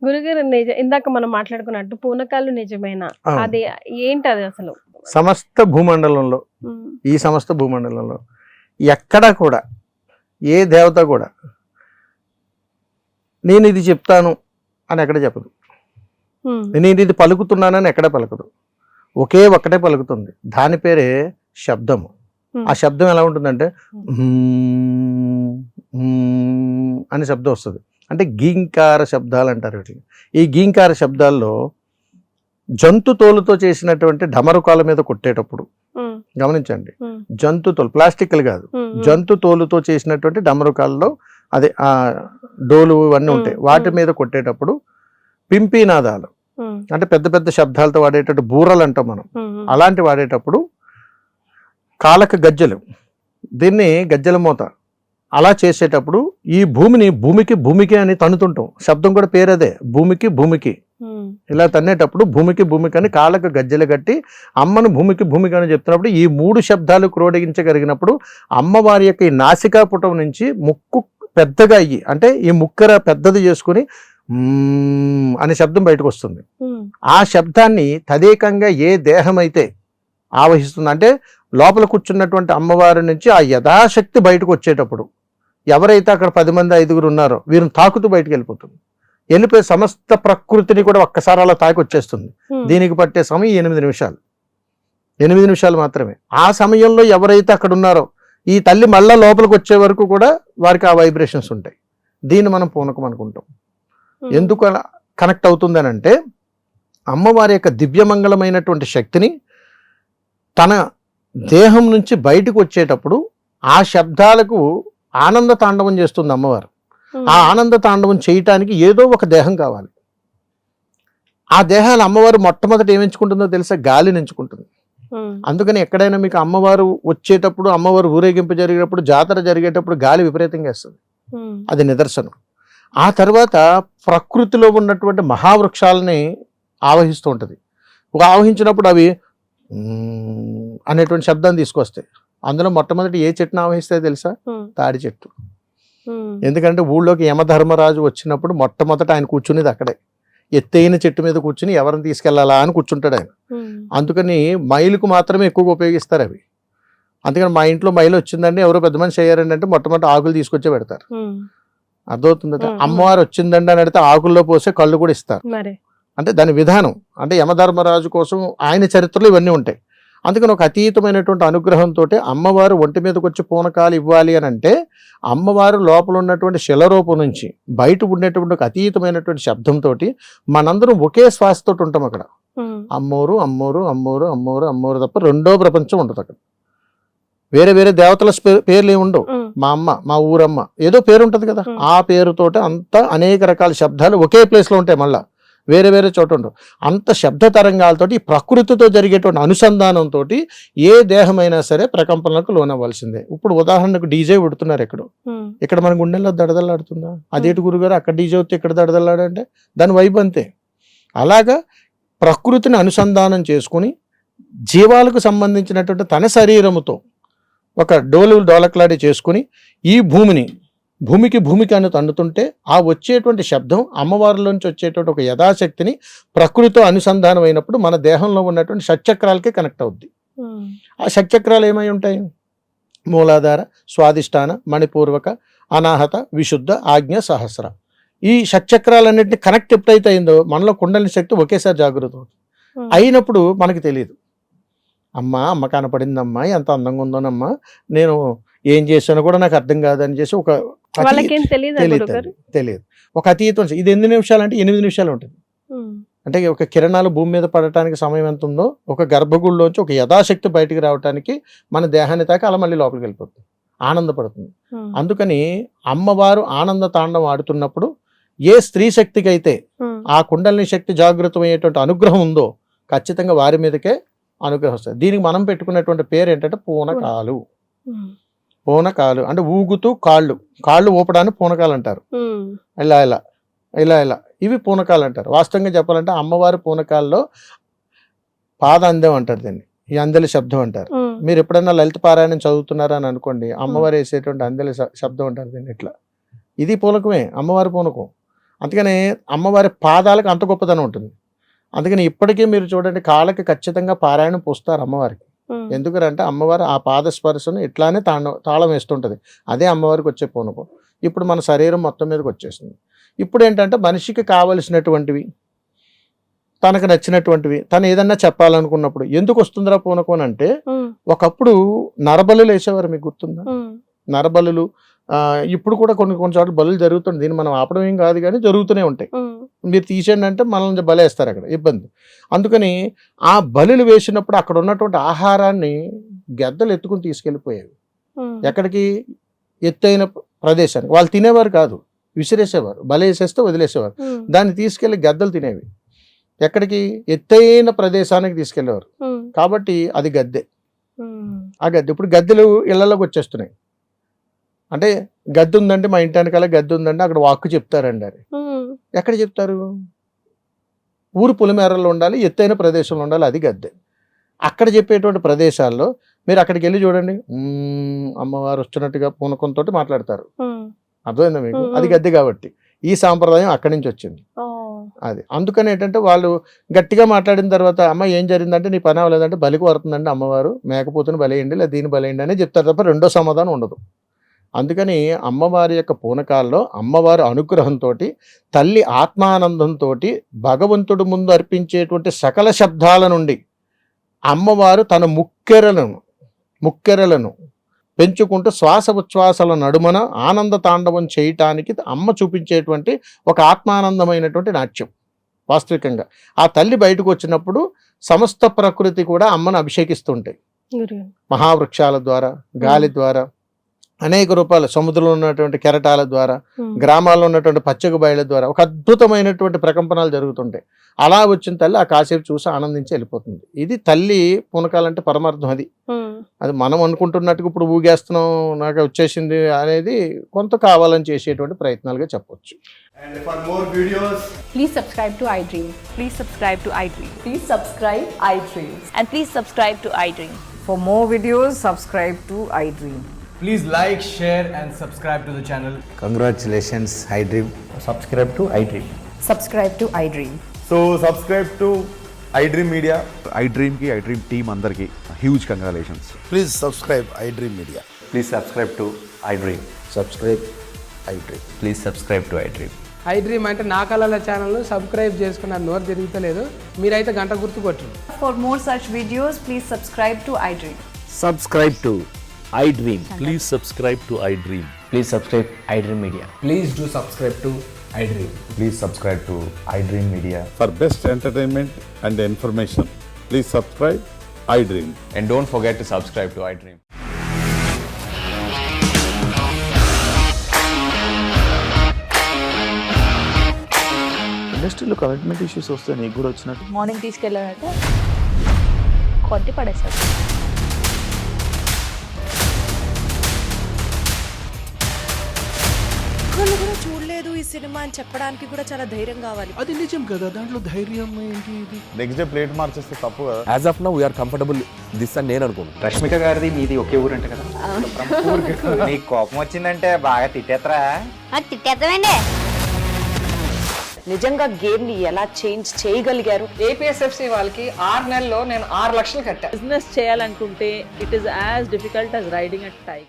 గురుగారు ఇందాక మనం మాట్లాడుకున్నట్టు పూనకాలు నిజమేనా? అది ఏంటి అది అసలు? సమస్త భూమండలంలో, ఈ సమస్త భూమండలంలో ఎక్కడా కూడా ఏ దేవత కూడా నేను ఇది చెప్తాను అని ఎక్కడ చెప్పదు, నేను ఇది పలుకుతున్నానని ఎక్కడ పలకదు. ఒక్కటే పలుకుతుంది, దాని పేరే శబ్దము. ఆ శబ్దం ఎలా ఉంటుందంటే అని శబ్దం వస్తుంది. అంటే గీంకార శబ్దాలు అంటారు వీటిని. ఈ గీంకార శబ్దాల్లో జంతు తోలుతో చేసినటువంటి డమరుకాల మీద కొట్టేటప్పుడు గమనించండి, జంతు తోలు, ప్లాస్టిక్లు కాదు, జంతు తోలుతో చేసినటువంటి డమరుకాల్లో అదే ఆ డోలు ఇవన్నీ ఉంటాయి, వాటి మీద కొట్టేటప్పుడు పింపీనాదాలు అంటే పెద్ద పెద్ద శబ్దాలతో వాడేటట్టు బూరలు అంటాం మనం, అలాంటి వాడేటప్పుడు కాలక గజ్జలు, దీన్ని గజ్జల మోత అలా చేసేటప్పుడు ఈ భూమికి అని తన్నుతుంటాం. శబ్దం కూడా పేరదే, భూమికి ఇలా తన్నేటప్పుడు భూమికి అని కాళ్ళకు గజ్జలు కట్టి అమ్మను భూమికి అని చెప్తున్నప్పుడు ఈ 3 శబ్దాలు క్రోడగించగలిగినప్పుడు అమ్మవారి యొక్క ఈ నాసికా పుటం నుంచి ముక్కు పెద్దగా అయ్యి, అంటే ఈ ముక్కర పెద్దది చేసుకుని అనే శబ్దం బయటకు వస్తుంది. ఆ శబ్దాన్ని తదేకంగా ఏ దేహం అయితే ఆవహిస్తుంది, అంటే లోపల కూర్చున్నటువంటి అమ్మవారి నుంచి ఆ యథాశక్తి బయటకు వచ్చేటప్పుడు ఎవరైతే అక్కడ 10 మంది 5గురు ఉన్నారో వీరిని తాకుతూ బయటకు వెళ్ళిపోయి సమస్త ప్రకృతిని కూడా ఒక్కసారి అలా తాకి వచ్చేస్తుంది. దీనికి పట్టే సమయం 8 నిమిషాలు మాత్రమే. ఆ సమయంలో ఎవరైతే అక్కడ ఉన్నారో ఈ తల్లి మళ్ళా లోపలికి వచ్చే వరకు కూడా వారికి ఆ వైబ్రేషన్స్ ఉంటాయి. దీన్ని మనం పూనకం అనుకుంటాం. ఎందుకు అలా కనెక్ట్ అవుతుంది అని అంటే, అమ్మవారి యొక్క దివ్యమంగళమైనటువంటి శక్తిని తన దేహం నుంచి బయటకు వచ్చేటప్పుడు ఆ శబ్దాలకు ఆనంద తాండవం చేస్తుంది అమ్మవారు. ఆ ఆనంద తాండవం చేయటానికి ఏదో ఒక దేహం కావాలి. ఆ దేహాలు అమ్మవారు మొట్టమొదటి ఏమించుకుంటుందో తెలుసా? గాలిని ఎంచుకుంటుంది. అందుకని ఎక్కడైనా మీకు అమ్మవారు వచ్చేటప్పుడు, అమ్మవారు ఊరేగింపు జరిగేటప్పుడు, జాతర జరిగేటప్పుడు గాలి విపరీతంగా వేస్తుంది, అది నిదర్శనం. ఆ తర్వాత ప్రకృతిలో ఉన్నటువంటి మహావృక్షాలని ఆవహిస్తూ ఉంటుంది. ఆవహించినప్పుడు అవి అనేటువంటి శబ్దాన్ని తీసుకొస్తాయి. అందులో మొట్టమొదటి ఏ చెట్టును ఆవహిస్తాయో తెలుసా? తాడి చెట్టు. ఎందుకంటే ఊళ్ళోకి యమధర్మరాజు వచ్చినప్పుడు మొట్టమొదట ఆయన కూర్చునేది అక్కడే, ఎత్తైన చెట్టు మీద కూర్చుని ఎవరిని తీసుకెళ్లాలా అని కూర్చుంటాడు ఆయన. అందుకని మైలుకు మాత్రమే ఎక్కువగా ఉపయోగిస్తారు అవి. అందుకని మా ఇంట్లో మైలు వచ్చిందండి, ఎవరో పెద్ద మనిషి అయ్యారండి అంటే మొట్టమొదటి ఆకులు తీసుకొచ్చే పెడతారు. అర్థమవుతుందట. అమ్మవారు వచ్చిందండి అని అడిగితే ఆకుల్లో పోసే కళ్ళు కూడా ఇస్తారు. అంటే దాని విధానం, అంటే యమధర్మరాజు కోసం ఆయన చరిత్రలో ఇవన్నీ ఉంటాయి. అందుకని ఒక అతీతమైనటువంటి అనుగ్రహంతో అమ్మవారు ఒంటి మీదకి వచ్చి పూనకాలు ఇవ్వాలి అని అంటే, అమ్మవారు లోపల ఉన్నటువంటి శిలరూపం నుంచి బయట ఉండేటువంటి ఒక అతీతమైనటువంటి శబ్దంతో మనందరం ఒకే శ్వాసతో ఉంటాం అక్కడ. అమ్మోరు అమ్మోరు అమ్మోరు అమ్మోరు అమ్మోరు తప్ప రెండో ప్రపంచం ఉండదు అక్కడ. వేరే వేరే దేవతల పేర్లు ఏమి ఉండవు. మా అమ్మ, మా ఊరమ్మ, ఏదో పేరు ఉంటుంది కదా, ఆ పేరుతోటి అంతా అనేక రకాల శబ్దాలు ఒకే ప్లేస్లో ఉంటాయి. మళ్ళా వేరే వేరే చోట ఉండవు. అంత శబ్ద తరంగాలతోటి ప్రకృతితో జరిగేటువంటి అనుసంధానంతో ఏ దేహమైనా సరే ప్రకంపనలకు లోనవ్వాల్సిందే. ఇప్పుడు ఉదాహరణకు డీజే ఉడుతున్నారు ఎక్కడో, ఇక్కడ మన గుండెల్లో దడదలాడుతుందా? అదేటి గురుగారు అక్కడ డీజే వస్తే ఇక్కడ దడదలాడంటే దాని వైపు అంతే. అలాగా ప్రకృతిని అనుసంధానం చేసుకుని జీవాలకు సంబంధించినటువంటి తన శరీరముతో ఒక డోలక్లాడి చేసుకుని ఈ భూమికి అని తన్నుతుంటే ఆ వచ్చేటువంటి శబ్దం అమ్మవారిలోంచి వచ్చేటువంటి ఒక యథాశక్తిని ప్రకృతితో అనుసంధానం అయినప్పుడు మన దేహంలో ఉన్నటువంటి షట్చక్రాలకి కనెక్ట్ అవుద్ది. ఆ షట్చక్రాలు ఏమై ఉంటాయి? మూలాధార, స్వాదిష్టాన, మణిపూర్వక, అనాహత, విశుద్ధ, ఆజ్ఞ, సహస్ర. ఈ షట్చక్రాలన్నింటినీ కనెక్ట్ ఎప్పుడైతే అయిందో మనలో కుండలిని శక్తి ఒకేసారి జాగృతం అవుతుంది. అయినప్పుడు మనకి తెలియదు, అమ్మ కనపడిందమ్మా, ఎంత అందంగా ఉందోనమ్మా, నేను ఏం చేశానో కూడా నాకు అర్థం కాదని చేసి ఒక తెలియదు. ఒక అతీతం. ఇది ఎన్ని నిమిషాలు అంటే 8 నిమిషాలు ఉంటుంది. అంటే ఒక కిరణాలు భూమి మీద పడటానికి సమయం ఎంత ఉందో ఒక గర్భగుడిలోంచి ఒక యథాశక్తి బయటికి రావడానికి మన దేహాన్ని తాకి అలా మళ్ళీ లోపలికి వెళ్ళిపోతుంది, ఆనందపడుతుంది. అందుకని అమ్మవారు ఆనంద తాండవం ఆడుతున్నప్పుడు ఏ స్త్రీ శక్తికి అయితే ఆ కుండలిని శక్తి జాగృతమయ్యేటువంటి అనుగ్రహం ఉందో ఖచ్చితంగా వారి మీదకే అనుగ్రహం వస్తుంది. దీనికి మనం పెట్టుకున్నటువంటి పేరు ఏంటంటే పూనకాలు. పూనకాలు అంటే ఊగుతూ కాళ్ళు ఊపడానికి పూనకాలు అంటారు. ఇలా ఇవి పూనకాలు అంటారు. వాస్తవంగా చెప్పాలంటే అమ్మవారి పూనకాల్లో పాద అందం అంటారు, దీన్ని ఈ అందలి శబ్దం అంటారు. మీరు ఎప్పుడైనా లలిత పారాయణం చదువుతున్నారని అనుకోండి, అమ్మవారు వేసేటువంటి అందెల శబ్దం ఉంటారు దీన్ని ఇట్లా. ఇది పూనకమే, అమ్మవారి పూనకం. అందుకని అమ్మవారి పాదాలకు అంత గొప్పదనం ఉంటుంది. అందుకని ఇప్పటికీ మీరు చూడండి, కాళ్ళకి ఖచ్చితంగా పారాయణం పూస్తారు అమ్మవారికి. ఎందుకంటే అమ్మవారు ఆ పాద స్పర్శను ఇట్లానే తాళం వేస్తుంటుంది. అదే అమ్మవారికి వచ్చే పూనకం. ఇప్పుడు మన శరీరం మొత్తం మీదకి వచ్చేస్తుంది. ఇప్పుడు ఏంటంటే మనిషికి కావలసినటువంటివి, తనకు నచ్చినటువంటివి, తను ఏదన్నా చెప్పాలనుకున్నప్పుడు ఎందుకు వస్తుందిరా పూనకం అంటే, ఒకప్పుడు నరబలులు వేసేవారు, మీకు గుర్తుందా? నరబలులు ఇప్పుడు కూడా కొన్ని చోట్ల బలులు జరుగుతుంది. దీన్ని మనం ఆపడం ఏం కాదు, కానీ జరుగుతూనే ఉంటాయి. మీరు తీసేయండి అంటే మనల్ని బలేస్తారు, అక్కడ ఇబ్బంది. అందుకని ఆ బలులు వేసినప్పుడు అక్కడ ఉన్నటువంటి ఆహారాన్ని గెద్దలు ఎత్తుకుని తీసుకెళ్ళిపోయేవి. ఎక్కడికి? ఎత్తైన ప్రదేశానికి. వాళ్ళు తినేవారు కాదు, విసిరేసేవారు. బలేసేస్తే వదిలేసేవారు. దాన్ని తీసుకెళ్లి గద్దలు తినేవి. ఎక్కడికి? ఎత్తైన ప్రదేశానికి తీసుకెళ్లేవారు. కాబట్టి అది గద్దె. ఆ గద్దె ఇప్పుడు గద్దెలు ఇళ్లలోకి వచ్చేస్తున్నాయి. అంటే గద్దె ఉందంటే, మా ఇంటి వెనకాల గద్దె ఉందంటే అక్కడ వాక్కు చెప్తారండి. అది ఎక్కడ చెప్తారు? ఊరు పులిమేరలో ఉండాలి, ఎత్తైన ప్రదేశంలో ఉండాలి, అది గద్దె. అక్కడ చెప్పేటువంటి ప్రదేశాల్లో మీరు అక్కడికి వెళ్ళి చూడండి, అమ్మవారు వస్తున్నట్టుగా పూనకంతో మాట్లాడతారు. అర్థమైందా మీకు? అది గద్దె. కాబట్టి ఈ సాంప్రదాయం అక్కడి నుంచి వచ్చింది. అది అందుకని ఏంటంటే వాళ్ళు గట్టిగా మాట్లాడిన తర్వాత, అమ్మ ఏం జరిగిందంటే, నీ పని అవ్వలేదంటే, బలికి వరుతుందండి అమ్మవారు, మేకపోతుని బలేయండి లేదా దీన్ని బలేయండి అని చెప్తారు తప్ప రెండో సమాధానం ఉండదు. అందుకని అమ్మవారి యొక్క పూనకాల్లో అమ్మవారి అనుగ్రహంతో, తల్లి ఆత్మానందంతో, భగవంతుడు ముందు అర్పించేటువంటి సకల శబ్దాల నుండి అమ్మవారు తన ముక్కెరలను పెంచుకుంటూ శ్వాస ఉచ్ఛ్వాసల నడుమన ఆనంద తాండవం చేయటానికి అమ్మ చూపించేటువంటి ఒక ఆత్మానందమైనటువంటి నాట్యం. వాస్తవికంగా ఆ తల్లి బయటకు వచ్చినప్పుడు సమస్త ప్రకృతి కూడా అమ్మను అభిషేకిస్తుంటాయి. మహావృక్షాల ద్వారా, గాలి ద్వారా, అనేక రూపాయల సముద్రంలో ఉన్నటువంటి కెరటాల ద్వారా, గ్రామాల్లో ఉన్నటువంటి పచ్చక బయళ్ళ ద్వారా ఒక అద్భుతమైనటువంటి ప్రకంపనలు జరుగుతుంటాయి. అలా వచ్చిన తల్లి ఆ కాసేపు చూసి ఆనందించి వెళ్ళిపోతుంది. ఇది తల్లి పూనకాలంటే పరమార్థం. అది మనం అనుకుంటున్నట్టుగా ఇప్పుడు ఊగేస్తున్నాం, నాకు వచ్చేసింది అనేది కొంత కావాలని చేసేటువంటి ప్రయత్నాలుగా చెప్పొచ్చు. And for more videos, please subscribe to iDream. Please subscribe to iDream. Please subscribe iDream. And please subscribe to iDream. For more videos, subscribe to iDream. please like, share and subscribe to the channel. Congratulations, iDream. Subscribe to iDream. Subscribe to iDream. So subscribe to iDream Media. iDream ki iDream team andarki huge congratulations. Please subscribe iDream Media. Please subscribe to iDream. Subscribe iDream. Please subscribe to iDream. iDream అంటే నా కళల channel subscribe చేసుకున్న నోరు తిరుగుతలేదు, మీరైతే గంట గుర్తు కొట్టండి. For more such videos, please subscribe to iDream. Subscribe to iDream. Please subscribe to iDream. Please subscribe iDream Media. Please do subscribe to iDream. Please subscribe to iDream Media. For best entertainment and information, please subscribe iDream. And don't forget to subscribe to iDream. ఇండస్ట్రీలో commitment issues వస్తే నీకు కూడా వచ్చినట్టు morning తీసుకెళ్ళాలంటే కొట్టి పడేస్తారు. ఒక్కళ్ళు కూడా చూడలేదు ఈ సినిమా అని చెప్పడానికి కూడా చాలా ధైర్యం కావాలి. అది నిజం కదా, దాంట్లో ధైర్యం ఏంటి? ఇది నెక్స్ట్ డే ప్లేట్ మార్చేస్తే తప్పు కదా. As of now we are comfortable this అని నేను అనుకున్నాను. రష్మిక గారిది మీది ఒకే ఊరు అంటే కదా. నీకు కోపం వచ్చిందంటే బాగా తిట్టేత్తరా? తిట్టేద్దామండి. నిజంగా గేమ్ ని ఎలా చేంజ్ చేయగలిగారు? ఏపీఎస్ఎఫ్సి వాళ్ళకి 6 నెలల్లో నేను 6 లక్షలు కట్టా. బిజినెస్ చేయాలనుకుంటే it is as difficult as riding a tiger.